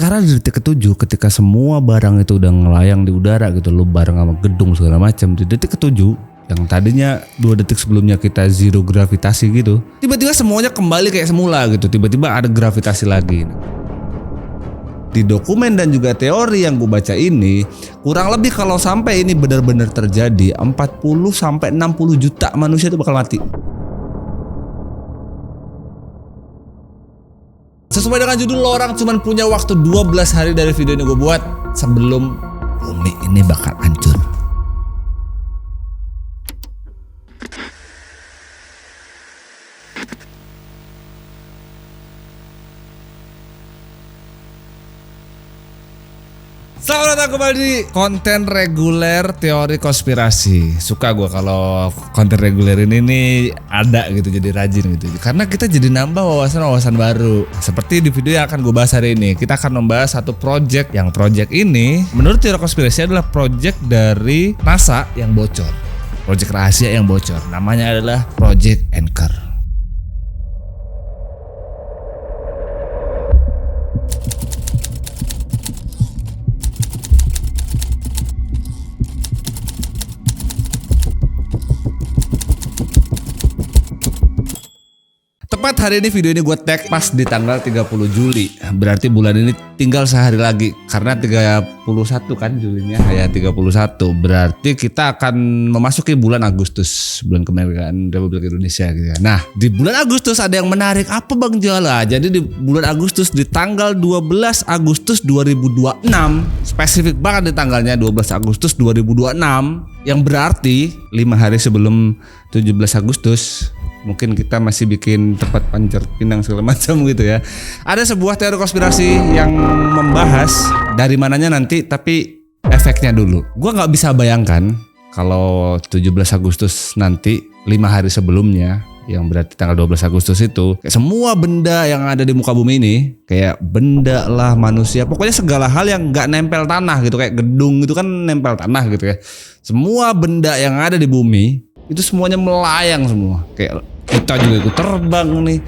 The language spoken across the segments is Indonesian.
Karena di detik ketujuh ketika semua barang itu udah ngelayang di udara gitu, lo bareng sama gedung segala macam, di detik ketujuh yang tadinya 2 detik sebelumnya kita zero gravitasi gitu, tiba-tiba semuanya kembali kayak semula gitu, tiba-tiba ada gravitasi lagi. Di dokumen dan juga teori yang gue baca ini, kurang lebih kalau sampai ini benar-benar terjadi, 40 sampai 60 juta manusia itu bakal mati. Sesuai dengan judul, lo orang cuma punya waktu 12 hari dari video ini gue buat sebelum bumi ini bakal hancur. Selamat datang kembali di konten reguler teori konspirasi. Suka gue kalau konten reguler ini nih ada gitu, jadi rajin gitu. Karena kita jadi nambah wawasan-wawasan baru. Seperti di video yang akan gue bahas hari ini, kita akan membahas satu project. Yang project ini menurut teori konspirasi adalah project dari NASA yang bocor. Project rahasia yang bocor. Namanya adalah Project Anchor. Tepat hari ini video ini gue tag pas di tanggal 30 Juli. Berarti bulan ini tinggal sehari lagi. Karena 31 kan Julinya, ya 31. Berarti kita akan memasuki bulan Agustus, bulan kemerdekaan Republik Indonesia gitu ya. Nah, di bulan Agustus ada yang menarik. Apa Bang Jala? Jadi di bulan Agustus, di tanggal 12 Agustus 2026, spesifik banget di tanggalnya 12 Agustus 2026, yang berarti 5 hari sebelum 17 Agustus. Mungkin kita masih bikin tempat panjat pinang segala macam gitu ya. Ada sebuah teori konspirasi yang membahas dari mananya nanti, tapi efeknya dulu. Gua nggak bisa bayangkan kalau 17 Agustus nanti 5 hari sebelumnya, yang berarti tanggal 12 Agustus itu, kayak semua benda yang ada di muka bumi ini, kayak benda lah, manusia, pokoknya segala hal yang nggak nempel tanah gitu, kayak gedung itu kan nempel tanah gitu ya. Semua benda yang ada di bumi itu semuanya melayang semua, kayak kita juga ikut terbang nih,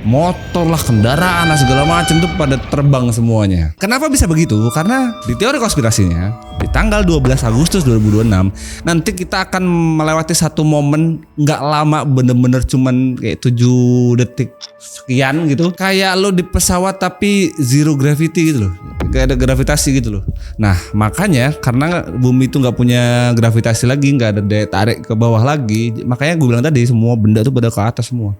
motor lah, kendaraan lah, segala macam tuh pada terbang semuanya. Kenapa bisa begitu? Karena di teori konspirasinya di tanggal 12 Agustus 2026 nanti kita akan melewati satu momen nggak lama, bener-bener cuman kayak 7 detik sekian gitu, kayak lo di pesawat tapi zero gravity gitu loh, gak ada gravitasi gitu loh. Nah makanya karena bumi itu nggak punya gravitasi lagi, nggak ada daya tarik ke bawah lagi, makanya gue bilang tadi semua benda tuh pada ke atas semua.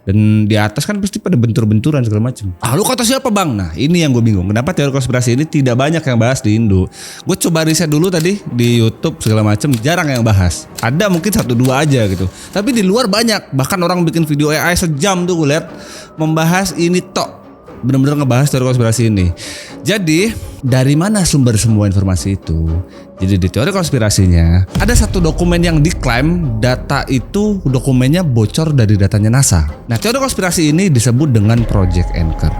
Dan di atas kan pasti pada bentur-benturan segala macam. Lu kata siapa Bang? Nah ini yang gue bingung, kenapa teori konspirasi ini tidak banyak yang bahas di Indo. Gue coba riset dulu tadi di YouTube segala macam, jarang yang bahas. Ada mungkin 1-2 aja gitu, tapi di luar banyak. Bahkan orang bikin video AI sejam tuh gue lihat membahas ini tok, benar-benar ngebahas teori konspirasi ini. Jadi dari mana sumber semua informasi itu? Jadi di teori konspirasinya ada satu dokumen yang diklaim data itu dokumennya bocor dari datanya NASA. Nah teori konspirasi ini disebut dengan Project Anchor.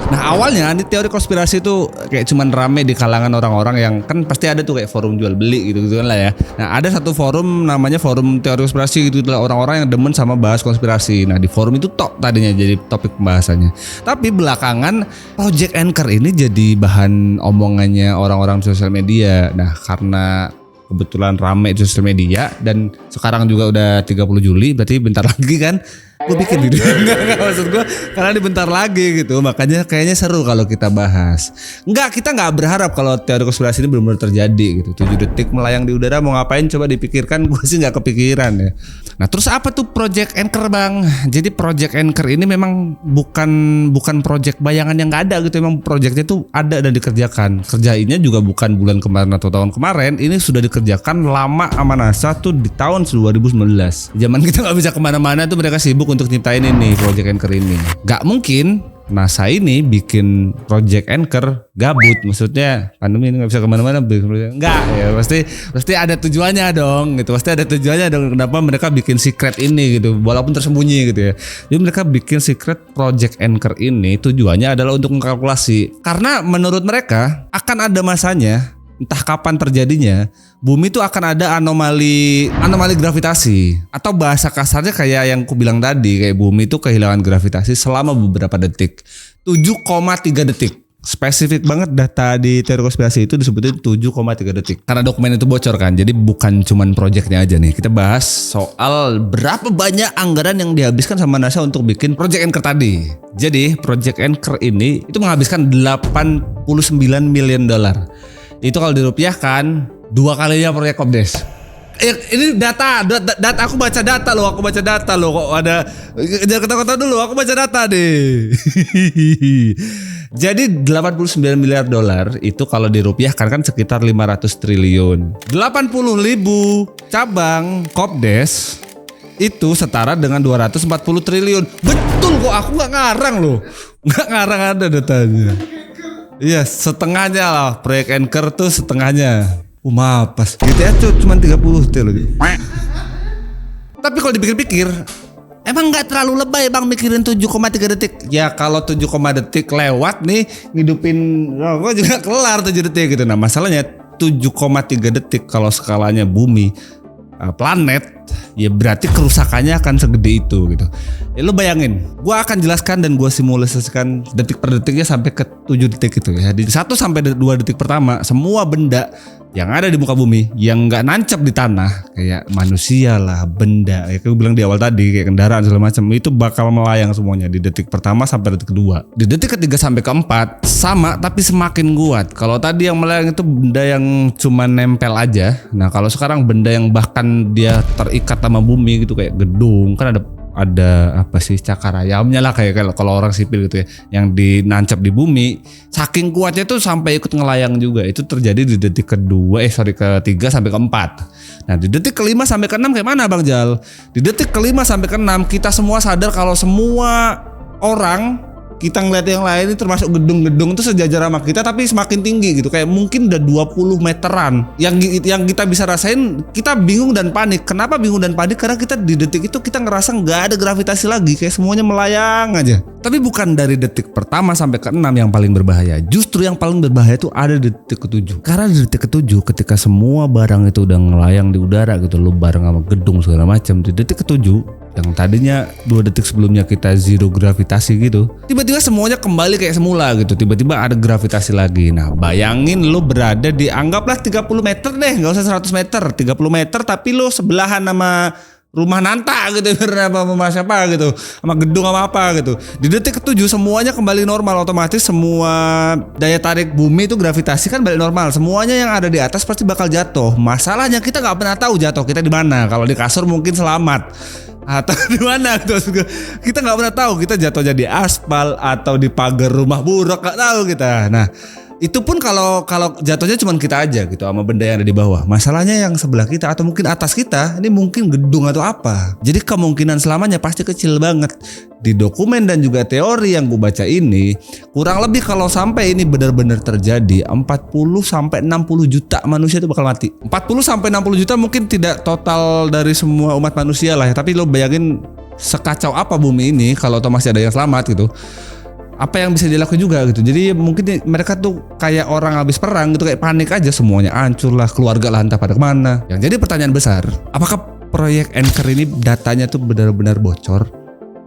Nah awalnya ini teori konspirasi itu kayak cuman rame di kalangan orang-orang yang kan pasti ada tuh kayak forum jual beli gitu kan lah ya. Nah ada satu forum namanya forum teori konspirasi gitu, itulah orang-orang yang demen sama bahas konspirasi. Nah di forum itu tok tadinya jadi topik pembahasannya. Tapi belakangan Project Anchor ini jadi bahan omongannya orang-orang sosial media. Nah karena kebetulan rame di sosial media dan sekarang juga udah 30 Juli, berarti bentar lagi kan gue bikin video. Enggak maksud gue karena di bentar lagi gitu, makanya kayaknya seru kalau kita bahas. Kita nggak berharap kalau teori konspirasi ini benar-benar terjadi gitu. 7 detik melayang di udara mau ngapain coba dipikirkan, gue sih nggak kepikiran ya. Nah terus apa tuh Project Anchor Bang? Jadi Project Anchor ini memang bukan project bayangan yang nggak ada gitu, memang projectnya tuh ada dan dikerjakan. Kerjainnya juga bukan bulan kemarin atau tahun kemarin, ini sudah dikerjakan lama sama NASA tuh di tahun 2019. Zaman kita nggak bisa kemana-mana tuh mereka sibuk untuk nyiptain ini Project Anchor ini. Gak mungkin NASA ini bikin Project Anchor gabut, maksudnya pandemi ini nggak bisa kemana-mana, enggak ya, pasti ada tujuannya dong gitu, pasti ada tujuannya dong kenapa mereka bikin secret ini gitu, walaupun tersembunyi gitu ya. Jadi mereka bikin secret Project Anchor ini tujuannya adalah untuk mengkalkulasi, karena menurut mereka akan ada masanya, entah kapan terjadinya, bumi itu akan ada anomali gravitasi, atau bahasa kasarnya kayak yang aku bilang tadi, kayak bumi itu kehilangan gravitasi selama beberapa detik. 7,3 detik. Spesifik banget data di teori konspirasi itu disebutin 7,3 detik. Karena dokumen itu bocor kan, jadi bukan cuman proyeknya aja nih. Kita bahas soal berapa banyak anggaran yang dihabiskan sama NASA untuk bikin Project Anchor tadi. Jadi Project Anchor ini itu menghabiskan 89 million dollar. Itu kalau dirupiahkan 2 kalinya proyek Kopdes. Ini data aku baca data loh, kok ada jangan kata-kata dulu, aku baca data deh. Jadi 89 miliar dolar itu kalau dirupiahkan kan sekitar 500 triliun. 80.000 cabang Kopdes itu setara dengan 240 triliun. Betul kok, aku nggak ngarang loh. Nggak ngarang, ada datanya. Iya, setengahnya lah. Proyek Anchor tuh setengahnya. Mapas. GTA cuma 30 T loh. Tapi kalau dipikir-pikir, emang nggak terlalu lebay bang mikirin 7,3 detik. Ya kalau 7, detik lewat nih ngidupin gue juga kelar 7 detik gitu. Nah masalahnya 7,3 detik kalau skalanya bumi, planet, ya berarti kerusakannya akan segede itu gitu. Ya lu bayangin, gue akan jelaskan dan gue simulasikan detik per detiknya sampai ke 7 detik itu ya. Di 1 sampai 2 detik pertama semua benda yang ada di muka bumi yang nggak nancap di tanah kayak manusia lah, benda ya kayak gue bilang di awal tadi kayak kendaraan segala macam itu bakal melayang semuanya di detik pertama sampai detik kedua. Di detik ketiga sampai keempat sama tapi semakin kuat. Kalau tadi yang melayang itu benda yang cuma nempel aja. Nah kalau sekarang benda yang bahkan dia terikat sama bumi gitu kayak gedung, kan ada apa sih cakar ayamnya lah kayak kalau orang sipil gitu ya yang dinancap di bumi, saking kuatnya tuh sampai ikut ngelayang juga. Itu terjadi di detik ketiga sampai keempat. Nah di detik kelima sampai keenam kayak mana Bang Jal? Di detik kelima sampai keenam kita semua sadar kalau semua orang, kita ngeliat yang lain ini termasuk gedung-gedung itu sejajar sama kita tapi semakin tinggi gitu, kayak mungkin udah 20 meteran. Yang kita bisa rasain, kita bingung dan panik. Kenapa bingung dan panik? Karena kita di detik itu kita ngerasa nggak ada gravitasi lagi, kayak semuanya melayang aja. Tapi bukan dari detik pertama sampai ke-6 yang paling berbahaya. Justru yang paling berbahaya itu ada di detik ke-7. Karena di detik ke-7 ketika semua barang itu udah ngelayang di udara gitu, lo bareng sama gedung segala macam, di detik ke-7 yang tadinya 2 detik sebelumnya kita zero gravitasi gitu, tiba-tiba semuanya kembali kayak semula gitu. Tiba-tiba ada gravitasi lagi. Nah bayangin lo berada di anggaplah 30 meter deh, gak usah 100 meter, 30 meter tapi lo sebelahan sama rumah Nanta gitu, sama siapa gitu, sama gedung sama apa gitu. Di detik ke-7 semuanya kembali normal, otomatis semua daya tarik bumi itu gravitasi kan balik normal. Semuanya yang ada di atas pasti bakal jatuh. Masalahnya kita nggak pernah tahu jatuh kita di mana. Kalau di kasur mungkin selamat, atau di mana gitu. Kita nggak pernah tahu kita jatuhnya di aspal atau di pagar rumah buruk, nggak tahu kita. Nah itu pun kalau jatuhnya cuma kita aja gitu sama benda yang ada di bawah. Masalahnya yang sebelah kita atau mungkin atas kita ini mungkin gedung atau apa. Jadi kemungkinan selamanya pasti kecil banget. Di dokumen dan juga teori yang gue baca ini, kurang lebih kalau sampai ini benar-benar terjadi 40 sampai 60 juta manusia itu bakal mati. 40 sampai 60 juta mungkin tidak total dari semua umat manusia lah ya, tapi lo bayangin sekacau apa bumi ini kalau masih ada yang selamat gitu. Apa yang bisa dilakukan juga gitu. Jadi mungkin mereka tuh kayak orang habis perang gitu, kayak panik aja, semuanya hancur lah, keluarga lah entah pada kemana. Yang jadi pertanyaan besar, apakah proyek Anchor ini datanya tuh benar-benar bocor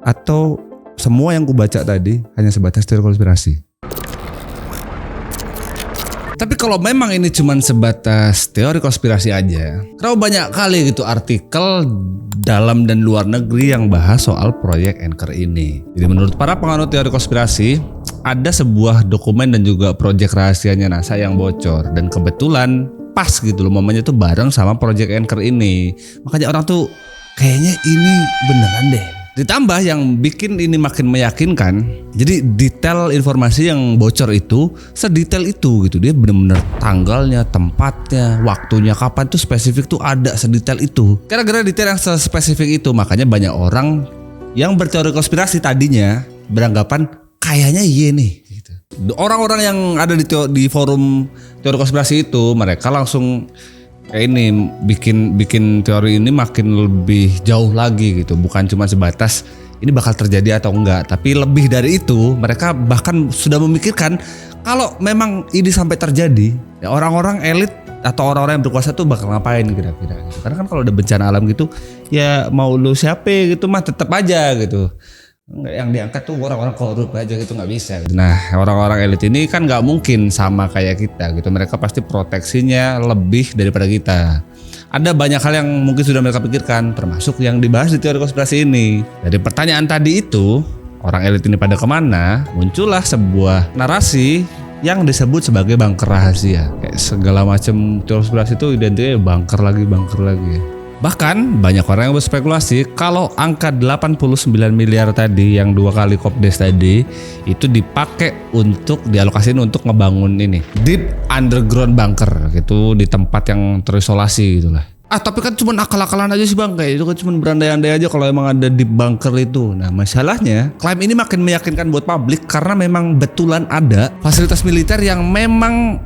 atau semua yang gue baca tadi hanya sebatas teori konspirasi? Tapi kalau memang ini cuma sebatas teori konspirasi aja, karena banyak kali gitu artikel dalam dan luar negeri yang bahas soal proyek Anchor ini. Jadi menurut para penganut teori konspirasi, ada sebuah dokumen dan juga proyek rahasianya NASA yang bocor. Dan kebetulan pas gitu loh momennya tuh bareng sama proyek Anchor ini. Makanya orang tuh kayaknya ini beneran deh. Ditambah yang bikin ini makin meyakinkan, jadi detail informasi yang bocor itu sedetail itu gitu. Dia benar-benar tanggalnya, tempatnya, waktunya, kapan tuh spesifik tuh ada sedetail itu. Gara-gara detail yang spesifik itu makanya banyak orang yang berteori konspirasi tadinya beranggapan kayaknya iya nih gitu. Orang-orang yang ada di forum teori konspirasi itu mereka langsung kayak ini bikin teori ini makin lebih jauh lagi gitu, bukan cuma sebatas ini bakal terjadi atau enggak, tapi lebih dari itu. Mereka bahkan sudah memikirkan kalau memang ini sampai terjadi, ya orang-orang elit atau orang-orang yang berkuasa tuh bakal ngapain kira-kira gitu. Karena kan kalau ada bencana alam gitu ya mau lu siapa gitu mah tetap aja gitu Nggak, yang diangkat tuh orang-orang korup aja gitu, nggak bisa. Nah, orang-orang elit ini kan nggak mungkin sama kayak kita gitu. Mereka pasti proteksinya lebih daripada kita. Ada banyak hal yang mungkin sudah mereka pikirkan, termasuk yang dibahas di teori konspirasi ini. Dari pertanyaan tadi itu, orang elit ini pada kemana? Muncullah sebuah narasi yang disebut sebagai bunker rahasia. Kayak segala macam teori konspirasi itu identiknya bunker lagi. Bahkan banyak orang yang berspekulasi kalau angka 89 miliar tadi yang 2 kali Kopdes tadi itu dipakai untuk dialokasiin untuk ngebangun ini deep underground bunker gitu di tempat yang terisolasi gitulah. Tapi kan cuma akal-akalan aja sih bang, kayak itu kan cuma berandai-andai aja kalau emang ada deep bunker itu. Nah masalahnya klaim ini makin meyakinkan buat publik karena memang betulan ada fasilitas militer yang memang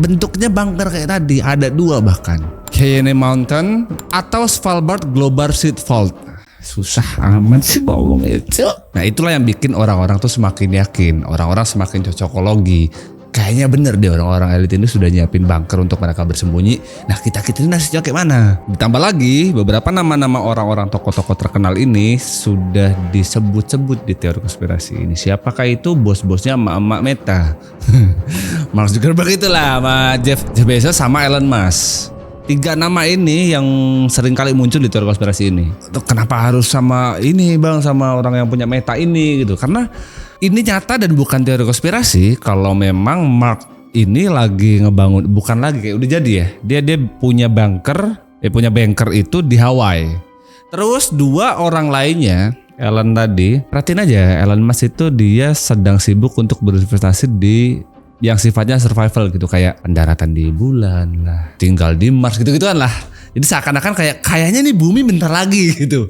bentuknya bunker kayak tadi, ada 2 bahkan. Cheyenne Mountain atau Svalbard Global Seed Vault. Susah amat sih ngomong itu. Nah itulah yang bikin orang-orang tuh semakin yakin, orang-orang semakin cocokologi. Kayaknya bener deh orang-orang elit ini sudah nyiapin bunker untuk mereka bersembunyi. Nah kita ini nasibnya kayak mana? Ditambah lagi beberapa nama-nama orang-orang tokoh-tokoh terkenal ini sudah disebut-sebut di teori konspirasi ini. Siapakah itu? Bos-bosnya emak-emak Meta. Mark Zuckerberg itulah, sama Jeff Bezos sama Elon Musk. 3 nama ini yang sering kali muncul di teori konspirasi ini. Kenapa harus sama ini bang, sama orang yang punya Meta ini gitu? Karena ini nyata dan bukan teori konspirasi kalau memang Mark ini lagi ngebangun, bukan lagi kayak udah jadi ya. Dia punya bunker itu di Hawaii. Terus 2 orang lainnya, Elon tadi, perhatiin aja Elon Musk itu dia sedang sibuk untuk berinvestasi di yang sifatnya survival gitu, kayak pendaratan di bulan lah, tinggal di Mars gitu-gituan lah. Jadi seakan-akan kayaknya nih bumi bentar lagi gitu.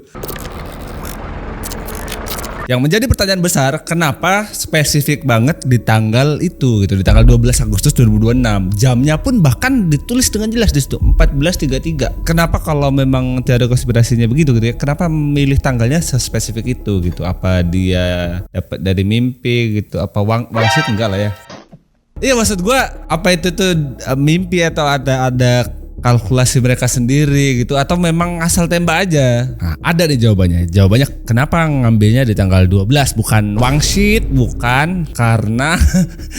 Yang menjadi pertanyaan besar, kenapa spesifik banget di tanggal itu gitu, di tanggal 12 Agustus 2026. Jamnya pun bahkan ditulis dengan jelas di situ 14.33. Kenapa kalau memang teori konspirasinya begitu gitu ya? Kenapa milih tanggalnya sespesifik itu gitu? Apa dia dapat dari mimpi gitu? Apa wangsit enggak lah ya? Iya maksud gue, apa itu tuh mimpi atau ada kalkulasi mereka sendiri gitu, atau memang asal tembak aja? Nah, ada nih jawabannya. Jawabannya kenapa ngambilnya di tanggal 12 bukan wangsit, bukan karena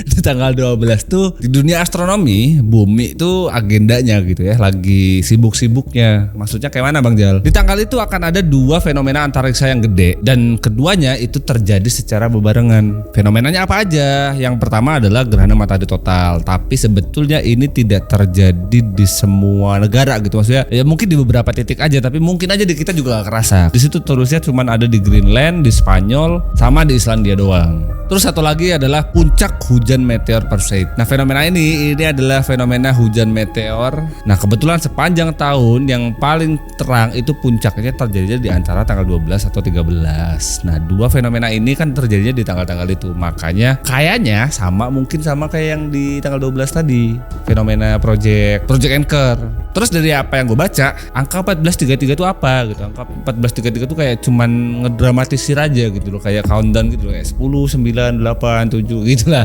di tanggal 12 tuh di dunia astronomi bumi itu agendanya gitu ya, lagi sibuk-sibuknya. Maksudnya kayak mana Bang Jal? Di tanggal itu akan ada 2 fenomena antariksa yang gede dan keduanya itu terjadi secara berbarengan. Fenomenanya apa aja? Yang pertama adalah gerhana matahari total, tapi sebetulnya ini tidak terjadi di semua negara gitu, maksudnya ya mungkin di beberapa titik aja, tapi mungkin aja di kita juga gak kerasa. Di situ terusnya cuman ada di Greenland, di Spanyol, sama di Islandia doang. Terus satu lagi adalah puncak hujan meteor Perseid. Nah fenomena ini adalah fenomena hujan meteor. Nah kebetulan sepanjang tahun yang paling terang itu puncaknya terjadinya di antara tanggal 12 atau 13. Nah 2 fenomena ini kan terjadinya di tanggal-tanggal itu. Makanya kayaknya mungkin sama kayak yang di tanggal 12 tadi, fenomena Project Anchor. Terus dari apa yang gue baca, angka 1433 itu apa gitu. Angka 1433 itu kayak cuman ngedramatisir aja gitu loh, kayak countdown gitu loh, kayak 10, 9, 8, 7 gitu lah.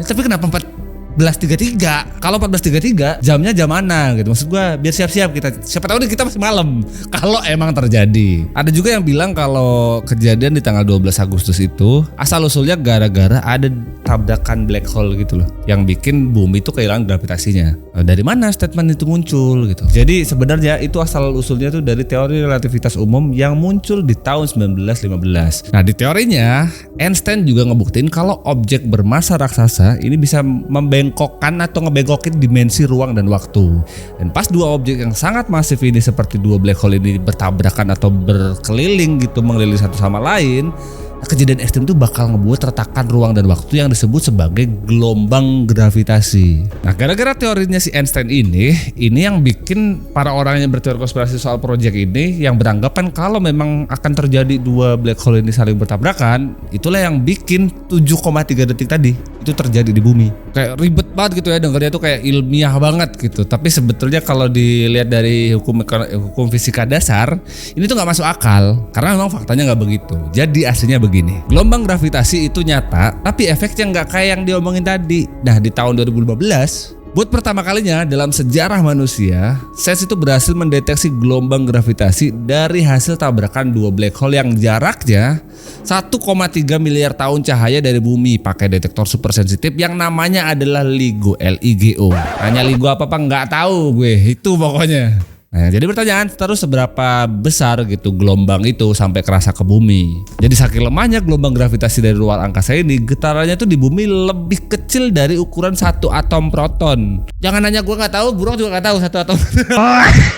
Tapi kenapa 14.33? Kalau 14.33 jamnya jam mana gitu, maksud gue biar siap-siap kita, siapa tahu nih kita masih malam kalau emang terjadi. Ada juga yang bilang kalau kejadian di tanggal 12 Agustus itu asal usulnya gara-gara ada tabrakan black hole gitu loh, yang bikin bumi itu kehilangan gravitasinya. Nah, dari mana statement itu muncul gitu? Jadi sebenarnya itu asal usulnya tuh dari teori relativitas umum yang muncul di tahun 1915. Nah di teorinya Einstein juga ngebuktiin kalau objek bermassa raksasa ini bisa membengkokkan atau ngebengkokin dimensi ruang dan waktu. Dan pas 2 objek yang sangat masif ini seperti 2 black hole ini bertabrakan atau berkeliling gitu, mengelilingi satu sama lain, kejadian ekstrim itu bakal ngebuat retakan ruang dan waktu yang disebut sebagai gelombang gravitasi. Nah gara-gara teorinya si Einstein ini yang bikin para orang yang berteori konspirasi soal proyek ini yang beranggapan kalau memang akan terjadi 2 black hole ini saling bertabrakan, itulah yang bikin 7,3 detik tadi itu terjadi di bumi. Kayak ribet banget gitu ya dengarnya, tuh kayak ilmiah banget gitu. Tapi sebetulnya kalau dilihat dari hukum fisika dasar, ini tuh nggak masuk akal karena memang faktanya nggak begitu. Jadi aslinya begini, gelombang gravitasi itu nyata, tapi efeknya nggak kayak yang diomongin tadi. Nah di tahun 2015 Buat pertama kalinya dalam sejarah manusia, sains itu berhasil mendeteksi gelombang gravitasi dari hasil tabrakan dua black hole yang jaraknya 1,3 miliar tahun cahaya dari bumi pakai detektor super sensitif yang namanya adalah LIGO, LIGO. Hanya LIGO apa nggak tahu gue, itu pokoknya. Nah, jadi pertanyaan terus seberapa besar gitu gelombang itu sampai kerasa ke bumi. Jadi saking lemahnya gelombang gravitasi dari luar angkasa ini, getarannya tuh di bumi lebih kecil dari ukuran satu atom proton. Jangan nanya gue nggak tahu, burung juga nggak tahu satu atom.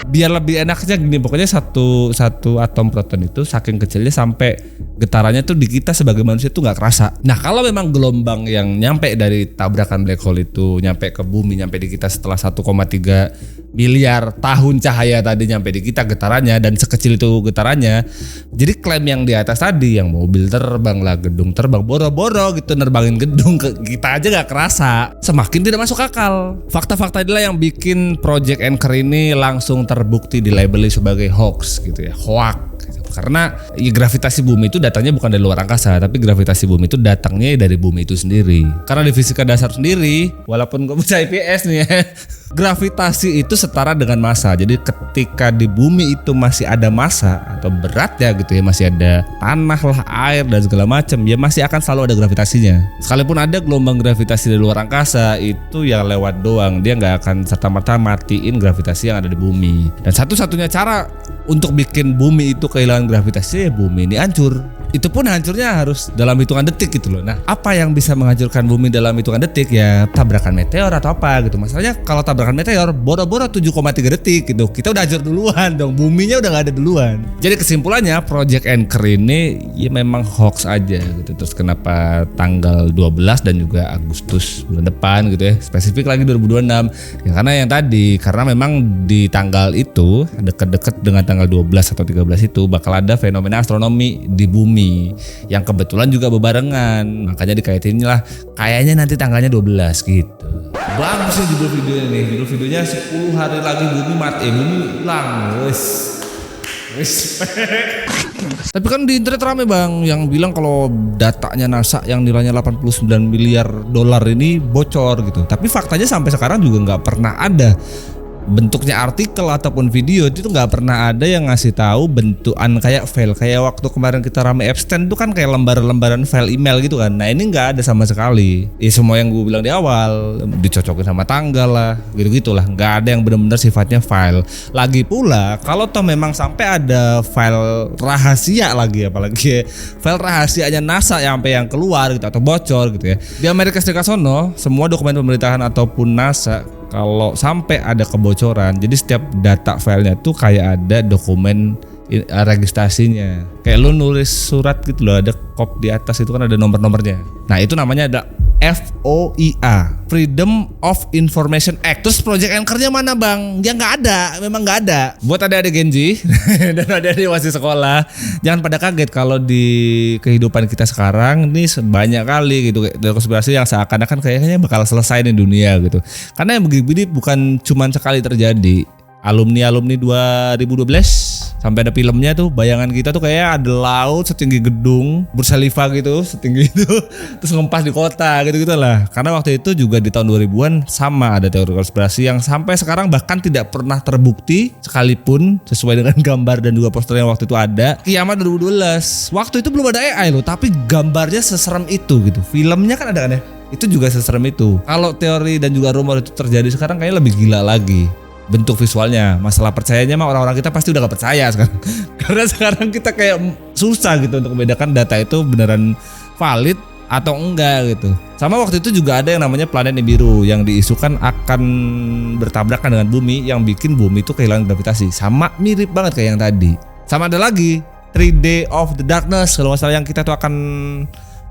Biar lebih enaknya gini, pokoknya satu atom proton itu saking kecilnya sampai getarannya tuh di kita sebagai manusia tuh nggak kerasa. Nah kalau memang gelombang yang nyampe dari tabrakan black hole itu nyampe ke bumi, nyampe di kita setelah 1,3 miliar tahun cahaya tadi nyampe di kita getarannya dan sekecil itu getarannya. Jadi klaim yang di atas tadi, yang mobil terbang lah, gedung terbang, boro-boro gitu nerbangin gedung ke kita aja gak kerasa, semakin tidak masuk akal. Fakta-fakta inilah yang bikin Project Anchor ini langsung terbukti dilabeli sebagai hoax gitu ya, hoax. Karena ya, gravitasi bumi itu datangnya bukan dari luar angkasa, tapi gravitasi bumi itu datangnya dari bumi itu sendiri. Karena di fisika dasar sendiri, walaupun gue percaya IPS nih ya, gravitasi itu setara dengan massa. Jadi ketika di bumi itu masih ada massa atau berat ya gitu ya, masih ada tanah lah, air dan segala macam, ya masih akan selalu ada gravitasinya. Sekalipun ada gelombang gravitasi dari luar angkasa, itu yang lewat doang, dia nggak akan serta-merta matiin gravitasi yang ada di bumi. Dan satu-satunya cara untuk bikin bumi itu kehilangan gravitasi, ya bumi ini hancur. Itu pun hancurnya harus dalam hitungan detik gitu loh. Nah, apa yang bisa menghancurkan bumi dalam hitungan detik? Ya tabrakan meteor atau apa gitu. Masalahnya kalau tabrakan meteor boro-boro 7,3 detik gitu, kita udah hancur duluan dong, buminya udah gak ada duluan. Jadi kesimpulannya Project Anchor ini ya memang hoax aja gitu. Terus kenapa tanggal 12 dan juga Agustus bulan depan gitu ya, spesifik lagi 2026 ya, karena memang di tanggal itu deket-deket dengan tanggal 12 atau 13 itu bakal ada fenomena astronomi di bumi yang kebetulan juga bebarengan, makanya dikaitin lah kayaknya nanti tanggalnya 12 gitu. Bagus sih judul videonya nih, judul videonya 10 hari lagi bumi mati, bumi hilang. Respect. Tapi kan di internet rame bang yang bilang kalau datanya NASA yang nilainya 89 miliar dolar ini bocor gitu. Tapi faktanya sampai sekarang juga nggak pernah ada bentuknya artikel ataupun video itu tuh nggak pernah ada yang ngasih tahu bentukan kayak file, kayak waktu kemarin kita rame Epstein tuh kan kayak lembaran-lembaran file email gitu kan. Nah ini nggak ada sama sekali. Ya semua yang gue bilang di awal dicocokin sama tanggal lah, gitu-gitulah. Nggak ada yang benar-benar sifatnya file. Lagi pula kalau toh memang sampai ada file rahasia lagi, apalagi file rahasianya NASA sampai yang keluar gitu atau bocor gitu ya. Di Amerika Serikat sono semua dokumen pemerintahan ataupun NASA kalau sampai ada kebocoran, jadi setiap data filenya tuh kayak ada dokumen registrasinya. Kayak lu nulis surat gitu loh, ada kop di atas itu kan ada nomor-nomornya. Nah itu namanya ada FOIA, Freedom of Information Act. Terus Project Anchor-nya mana bang? Ya nggak ada, memang nggak ada. Buat adik-adik Genji dan adik-adik masih sekolah, jangan pada kaget kalau di kehidupan kita sekarang ini banyak kali gitu konspirasi yang seakan-akan kayaknya bakal selesai di dunia gitu. Karena yang begini bukan cuma sekali terjadi. Alumni 2012 sampai ada filmnya tuh, bayangan kita tuh kayak ada laut setinggi gedung Burj Khalifa gitu, setinggi itu terus ngempas di kota gitu-gitu lah. Karena waktu itu juga di tahun 2000-an sama ada teori konspirasi yang sampai sekarang bahkan tidak pernah terbukti sekalipun sesuai dengan gambar dan juga poster yang waktu itu ada. Kiamat 2012. Waktu itu belum ada AI loh, tapi gambarnya seserem itu gitu. Filmnya kan ada kan ya? Itu juga seserem itu. Kalau teori dan juga rumor itu terjadi sekarang kayaknya lebih gila lagi. Bentuk visualnya, masalah percayanya mah orang-orang kita pasti udah gak percaya sekarang. Karena sekarang kita kayak susah gitu untuk membedakan data itu beneran valid atau enggak gitu. Sama waktu itu juga ada yang namanya planet Nibiru yang diisukan akan bertabrakan dengan bumi yang bikin bumi itu kehilangan gravitasi. Sama mirip banget kayak yang tadi. Sama ada lagi 3 Day of the Darkness kalau masalah yang kita tuh akan,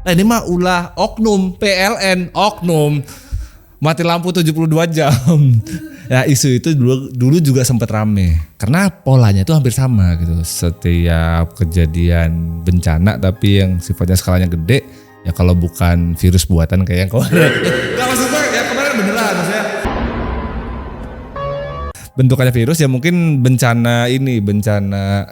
nah ini mah ulah oknum PLN, oknum mati lampu 72 jam. Ya isu itu dulu juga sempat rame karena polanya itu hampir sama gitu. Setiap kejadian bencana tapi yang sifatnya skalanya gede, ya kalau bukan virus buatan kayak yang kemarin. Gak maksud gue ya kemarin beneran maksudnya. Bentukannya virus ya mungkin bencana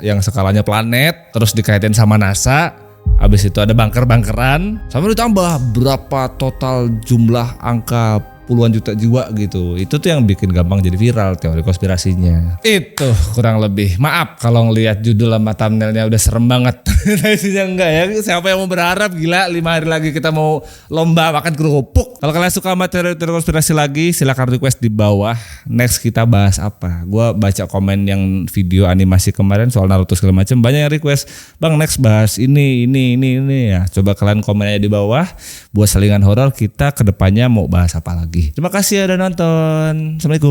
yang skalanya planet terus dikaitin sama NASA. Habis itu ada bunker-bunkeran, sama ditambah berapa total jumlah angka puluhan juta jiwa gitu. Itu tuh yang bikin gampang jadi viral teori konspirasinya. Itu kurang lebih. Maaf kalau ngelihat judul sama thumbnailnya udah serem banget. Isinya enggak ya. Siapa yang mau berharap gila 5 hari lagi kita mau lomba makan kerupuk. Kalau kalian suka sama teori konspirasi lagi silakan request di bawah. Next kita bahas apa? Gua baca komen yang video animasi kemarin soal Naruto segala macam, banyak yang request, "Bang, next bahas ini ya." Coba kalian komen aja di bawah. Buat selingan horor kita kedepannya mau bahas apa lagi. Terima kasih ya udah nonton. Assalamualaikum.